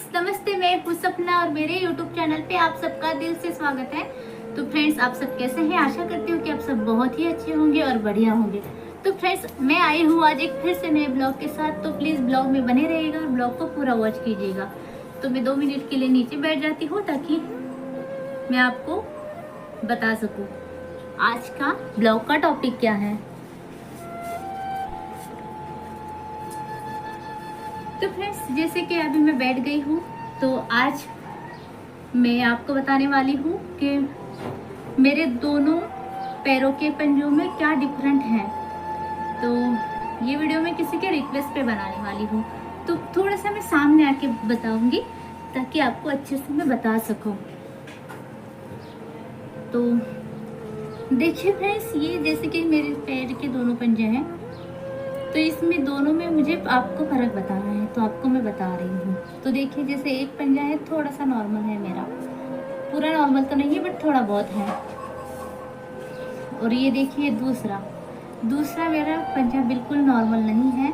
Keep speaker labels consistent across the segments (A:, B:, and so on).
A: Friends नमस्ते, मैं हूँ सपना और मेरे YouTube चैनल पे आप सबका दिल से स्वागत है। तो फ्रेंड्स आप सब कैसे हैं? आशा करती हूँ कि आप सब बहुत ही अच्छे होंगे और बढ़िया होंगे। तो फ्रेंड्स मैं आई हूँ आज एक फिर से नए ब्लॉग के साथ, तो प्लीज़ ब्लॉग में बने रहिएगा और ब्लॉग को पूरा वॉच कीजिएगा। तो मैं 2 मिनट के लिए नीचे बैठ जाती हूँ ताकि मैं आपको बता सकूँ आज का ब्लॉग का टॉपिक क्या है। तो फ्रेंड्स जैसे कि अभी मैं बैठ गई हूँ, तो आज मैं आपको बताने वाली हूँ कि मेरे दोनों पैरों के पंजों में क्या डिफरेंट है। तो ये वीडियो मैं किसी के रिक्वेस्ट पे बनाने वाली हूँ, तो थोड़ा सा मैं सामने आके बताऊंगी ताकि आपको अच्छे से मैं बता सकूँ। तो देखिए फ्रेंड्स, ये जैसे कि मेरे पैर के दोनों पंजे हैं, तो इसमें दोनों में मुझे आपको फर्क बताना है, तो आपको मैं बता रही हूँ। तो देखिए जैसे एक पंजा है थोड़ा सा नॉर्मल है मेरा, पूरा नॉर्मल तो नहीं है बट थोड़ा बहुत है। और ये देखिए दूसरा मेरा पंजा बिल्कुल नॉर्मल नहीं है।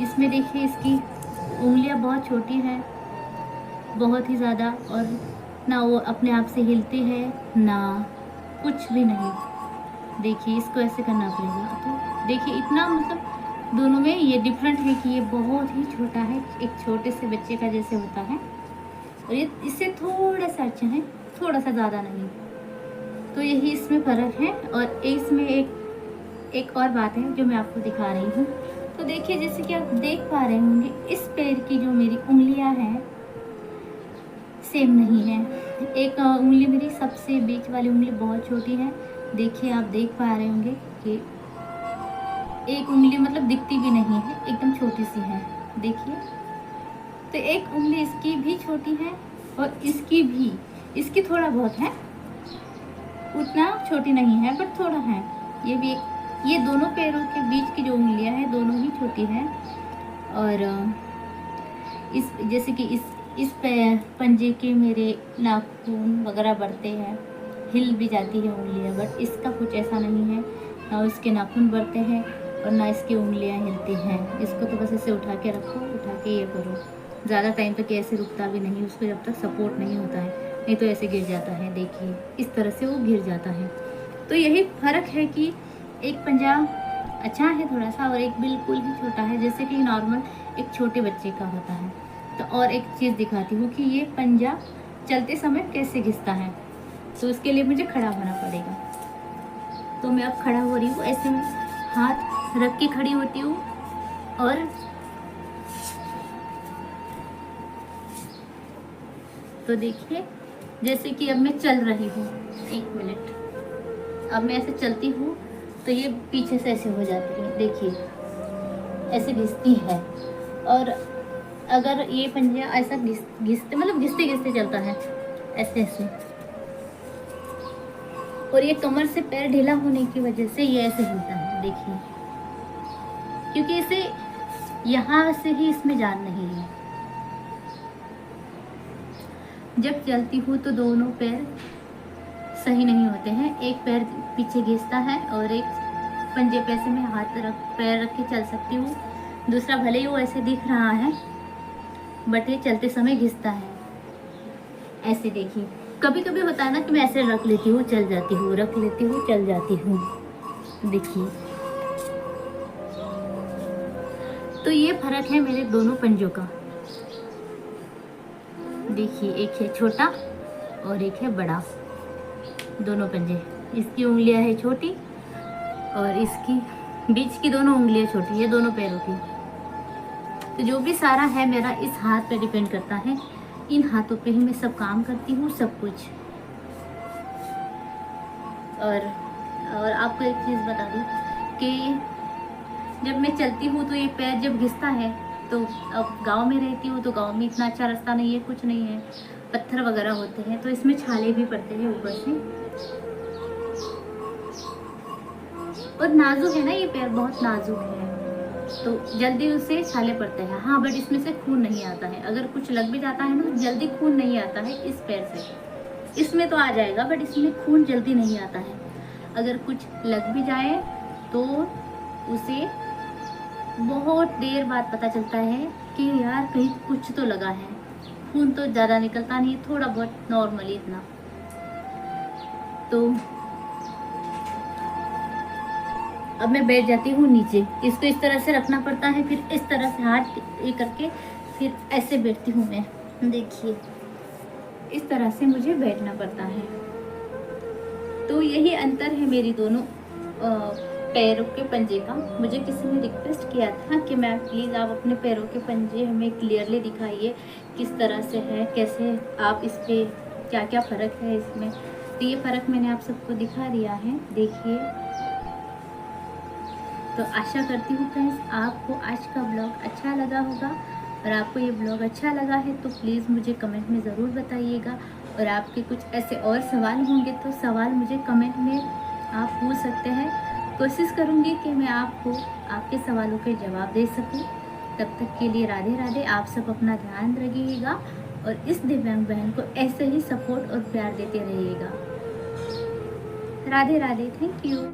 A: इसमें देखिए इसकी उंगलियां बहुत छोटी हैं, बहुत ही ज़्यादा, और ना वो अपने आप से हिलती है ना कुछ भी नहीं। देखिए इसको ऐसे करना पड़ेगा। तो देखिए इतना मतलब दोनों में ये डिफरेंट है कि ये बहुत ही छोटा है, एक छोटे से बच्चे का जैसे होता है, और ये इससे थोड़ा सा अच्छा है, थोड़ा सा ज़्यादा नहीं। तो यही इसमें फ़र्क है। और इसमें एक और बात है जो मैं आपको दिखा रही हूँ। तो देखिए जैसे कि आप देख पा रहे होंगे, इस पैर की जो मेरी उंगलियाँ हैं सेम नहीं है। एक उंगली मेरी सबसे बीच वाली उंगली बहुत छोटी है। देखिए आप देख पा रहे होंगे कि एक उंगली मतलब दिखती भी नहीं है, एकदम छोटी सी है। देखिए तो एक उंगली इसकी भी छोटी है और इसकी थोड़ा बहुत है, उतना छोटी नहीं है बट थोड़ा है। ये दोनों पैरों के बीच की जो उंगलियां हैं दोनों ही छोटी हैं। और इस जैसे कि इस पंजे के मेरे नाखून वगैरह बढ़ते हैं, हिल भी जाती है उंगलियां, बट इसका कुछ ऐसा नहीं है, ना इसके नाखून बढ़ते हैं और ना इसकी उंगलियां हिलती हैं। इसको तो बस ऐसे उठा के रखो, उठा के ये करो, ज़्यादा टाइम तक ऐसे रुकता भी नहीं उसको जब तक सपोर्ट नहीं होता है, नहीं तो ऐसे गिर जाता है। देखिए इस तरह से वो गिर जाता है। तो यही फ़र्क है कि एक पंजा अच्छा है थोड़ा सा और एक बिल्कुल ही छोटा है, जैसे कि नॉर्मल एक छोटे बच्चे का होता है। तो और एक चीज़ दिखाती हूँ कि ये पंजा चलते समय कैसे घिसता है। तो इसके लिए मुझे खड़ा होना पड़ेगा। तो मैं अब खड़ा हो रही हूँ, ऐसे में हाथ रख के खड़ी होती हूँ। और तो देखिए जैसे कि अब मैं चल रही हूँ, 1 मिनट, अब मैं ऐसे चलती हूँ तो ये पीछे से ऐसे हो जाती है। देखिए ऐसे घिसती है। और अगर ये पंजा ऐसा घिसते मतलब घिसते घिसते चलता है ऐसे ऐसे, और ये कमर से पैर ढीला होने की वजह से ये ऐसे हिलता है। देखिए क्योंकि इसे यहाँ से ही इसमें जान नहीं है। जब चलती हूँ तो दोनों पैर सही नहीं होते हैं, एक पैर पीछे घिसता है और एक पंजे पे से मैं पैर रख के चल सकती हूँ। दूसरा भले ही वो ऐसे दिख रहा है बट ये चलते समय घिसता है ऐसे। देखिए कभी कभी होता है ना कि मैं ऐसे रख लेती हूँ चल जाती हूँ, रख लेती हूँ चल जाती हूँ। देखिए तो ये फर्क है मेरे दोनों पंजों का। देखिए एक है छोटा और एक है बड़ा, दोनों पंजे। इसकी उंगलियां है छोटी और इसकी बीच की दोनों उंगलियां छोटी है, दोनों पैरों की। तो जो भी सारा है मेरा इस हाथ पे डिपेंड करता है, इन हाथों पे ही मैं सब काम करती हूँ, सब कुछ। और आपको एक चीज़ बता दूँ कि जब मैं चलती हूँ तो ये पैर जब घिसता है, तो अब गांव में रहती हूँ तो गांव में इतना अच्छा रास्ता नहीं है, कुछ नहीं है, पत्थर वगैरह होते हैं, तो इसमें छाले भी पड़ते हैं ऊपर से। और नाजुक है ना ये पैर, बहुत नाजुक है, तो जल्दी उससे छाले पड़ते हैं। हाँ बट इसमें से खून नहीं आता है, अगर कुछ लग भी जाता है ना तो जल्दी खून नहीं आता है इस पैर से। इसमें तो आ जाएगा बट इसमें खून जल्दी नहीं आता है। अगर कुछ लग भी जाए तो उसे बहुत देर बाद पता चलता है कि यार कहीं कुछ तो लगा है। खून तो ज़्यादा निकलता नहीं है, थोड़ा बहुत नॉर्मली इतना। तो अब मैं बैठ जाती हूँ नीचे। इसको इस तरह से रखना पड़ता है, फिर इस तरह से हाथ ये करके फिर ऐसे बैठती हूँ मैं। देखिए इस तरह से मुझे बैठना पड़ता है। तो यही अंतर है मेरी दोनों पैरों के पंजे का। मुझे किसी ने रिक्वेस्ट किया था कि मैम प्लीज़ आप अपने पैरों के पंजे हमें क्लियरली दिखाइए, किस तरह से है, कैसे आप इस पे क्या क्या फ़र्क है इसमें। तो ये फ़र्क मैंने आप सबको दिखा दिया है, देखिए। तो आशा करती हूँ फ्रेंड्स आपको आज का ब्लॉग अच्छा लगा होगा, और आपको ये ब्लॉग अच्छा लगा है तो प्लीज़ मुझे कमेंट में ज़रूर बताइएगा। और आपके कुछ ऐसे और सवाल होंगे तो सवाल मुझे कमेंट में आप पूछ सकते हैं। कोशिश करूँगी कि मैं आपको आपके सवालों के जवाब दे सकूँ। तब तक के लिए राधे राधे। आप सब अपना ध्यान रखिएगा और इस दिव्यांग बहन को ऐसे ही सपोर्ट और प्यार देते रहिएगा। Radhe Radhe, thank you.